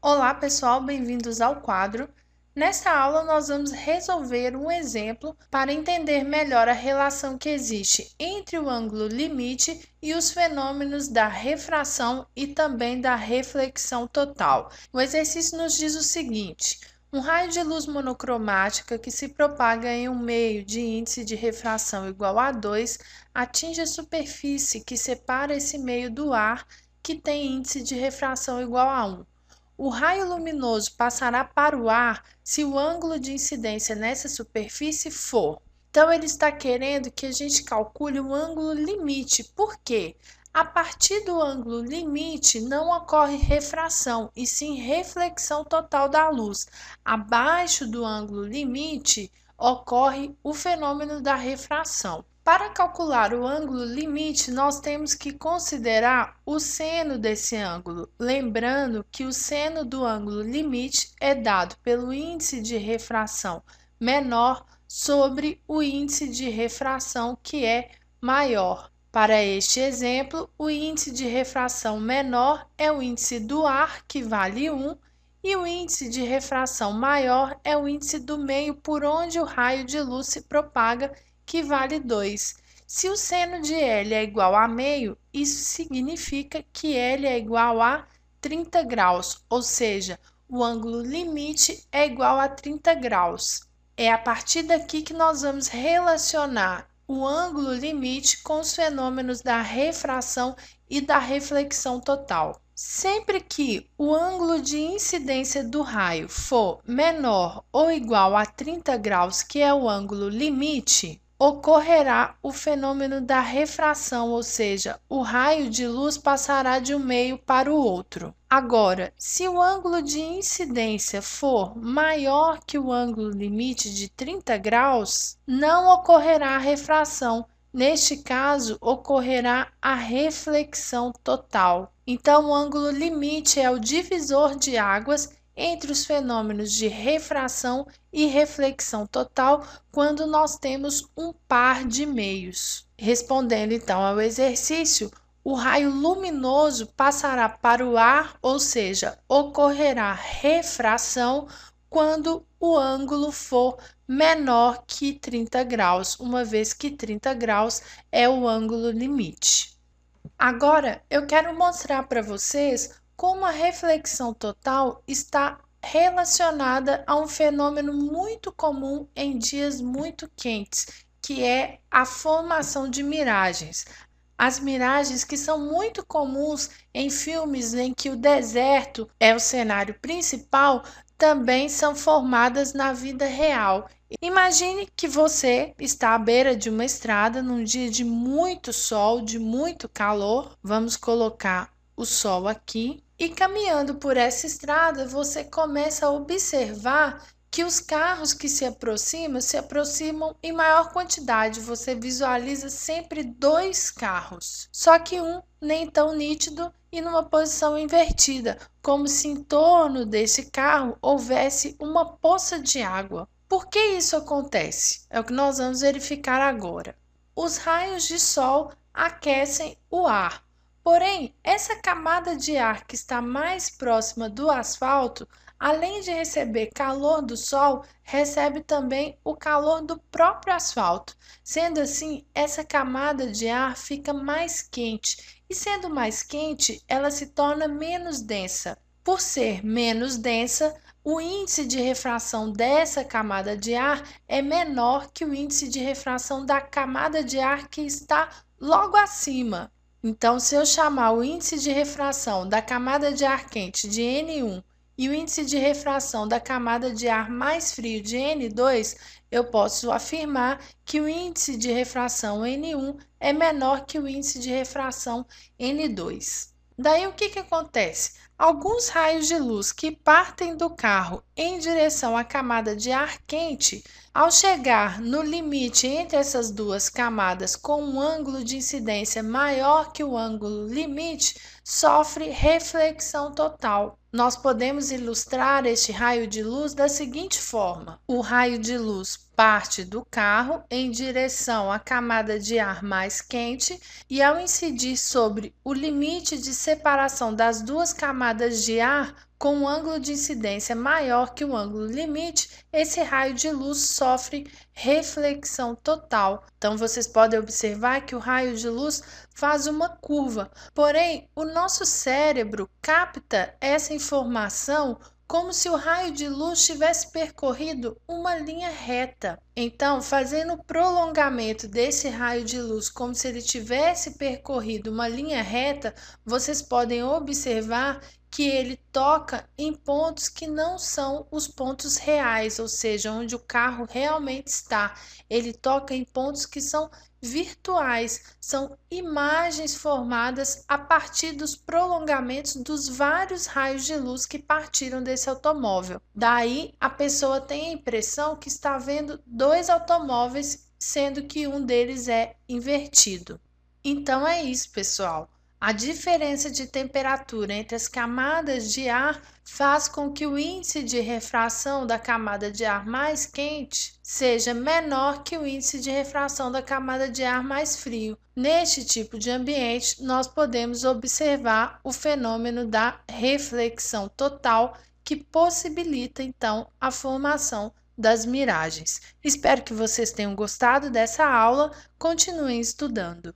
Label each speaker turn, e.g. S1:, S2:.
S1: Olá pessoal, bem-vindos ao quadro. Nesta aula nós vamos resolver um exemplo para entender melhor a relação que existe entre o ângulo limite e os fenômenos da refração e também da reflexão total. O exercício nos diz o seguinte: um raio de luz monocromática que se propaga em um meio de índice de refração igual a 2 atinge a superfície que separa esse meio do ar, que tem índice de refração igual a 1. O raio luminoso passará para o ar se o ângulo de incidência nessa superfície for. Então, ele está querendo que a gente calcule o ângulo limite. Por quê? A partir do ângulo limite não ocorre refração, e sim reflexão total da luz. Abaixo do ângulo limite ocorre o fenômeno da refração. Para calcular o ângulo limite, nós temos que considerar o seno desse ângulo, lembrando que o seno do ângulo limite é dado pelo índice de refração menor sobre o índice de refração que é maior. Para este exemplo, o índice de refração menor é o índice do ar, que vale 1, e o índice de refração maior é o índice do meio por onde o raio de luz se propaga, que vale 2. Se o seno de L é igual a meio, isso significa que L é igual a 30 graus, ou seja, o ângulo limite é igual a 30 graus. É a partir daqui que nós vamos relacionar o ângulo limite com os fenômenos da refração e da reflexão total. Sempre que o ângulo de incidência do raio for menor ou igual a 30 graus, que é o ângulo limite, ocorrerá o fenômeno da refração, ou seja, o raio de luz passará de um meio para o outro. Agora, se o ângulo de incidência for maior que o ângulo limite de 30 graus, não ocorrerá a refração. Neste caso, ocorrerá a reflexão total. Então, o ângulo limite é o divisor de águas entre os fenômenos de refração e reflexão total quando nós temos um par de meios. Respondendo então ao exercício, o raio luminoso passará para o ar, ou seja, ocorrerá refração quando o ângulo for menor que 30 graus, uma vez que 30 graus é o ângulo limite. Agora, eu quero mostrar para vocês como a reflexão total está relacionada a um fenômeno muito comum em dias muito quentes, que é a formação de miragens. As miragens que são muito comuns em filmes em que o deserto é o cenário principal, também são formadas na vida real. Imagine que você está à beira de uma estrada num dia de muito sol, de muito calor. Vamos colocar o sol aqui. E caminhando por essa estrada, você começa a observar que os carros que se aproximam em maior quantidade. Você visualiza sempre 2 carros, só que um nem tão nítido e numa posição invertida, como se em torno desse carro houvesse uma poça de água. Por que isso acontece? É o que nós vamos verificar agora. Os raios de sol aquecem o ar, porém, essa camada de ar que está mais próxima do asfalto, além de receber calor do sol, recebe também o calor do próprio asfalto. Sendo assim, essa camada de ar fica mais quente, e sendo mais quente, ela se torna menos densa. Por ser menos densa, o índice de refração dessa camada de ar é menor que o índice de refração da camada de ar que está logo acima. Então, se eu chamar o índice de refração da camada de ar quente de N1 e o índice de refração da camada de ar mais frio de N2, eu posso afirmar que o índice de refração N1 é menor que o índice de refração N2. Daí o que acontece? Alguns raios de luz que partem do carro em direção à camada de ar quente, ao chegar no limite entre essas duas camadas com um ângulo de incidência maior que o ângulo limite, sofre reflexão total. Nós podemos ilustrar este raio de luz da seguinte forma: o raio de luz parte do carro em direção à camada de ar mais quente e, ao incidir sobre o limite de separação das duas camadas de ar com um ângulo de incidência maior que o ângulo limite, esse raio de luz sofre reflexão total. Então, vocês podem observar que o raio de luz faz uma curva, porém, o nosso cérebro capta essa informação como se o raio de luz tivesse percorrido uma linha reta. Então, fazendo o prolongamento desse raio de luz como se ele tivesse percorrido uma linha reta, vocês podem observar que ele toca em pontos que não são os pontos reais, ou seja, onde o carro realmente está. Ele toca em pontos que são virtuais, são imagens formadas a partir dos prolongamentos dos vários raios de luz que partiram desse automóvel. Daí a pessoa tem a impressão que está vendo dois automóveis, sendo que um deles é invertido. Então é isso, pessoal. A diferença de temperatura entre as camadas de ar faz com que o índice de refração da camada de ar mais quente seja menor que o índice de refração da camada de ar mais frio. Neste tipo de ambiente, nós podemos observar o fenômeno da reflexão total, que possibilita então a formação das miragens. Espero que vocês tenham gostado dessa aula. Continuem estudando.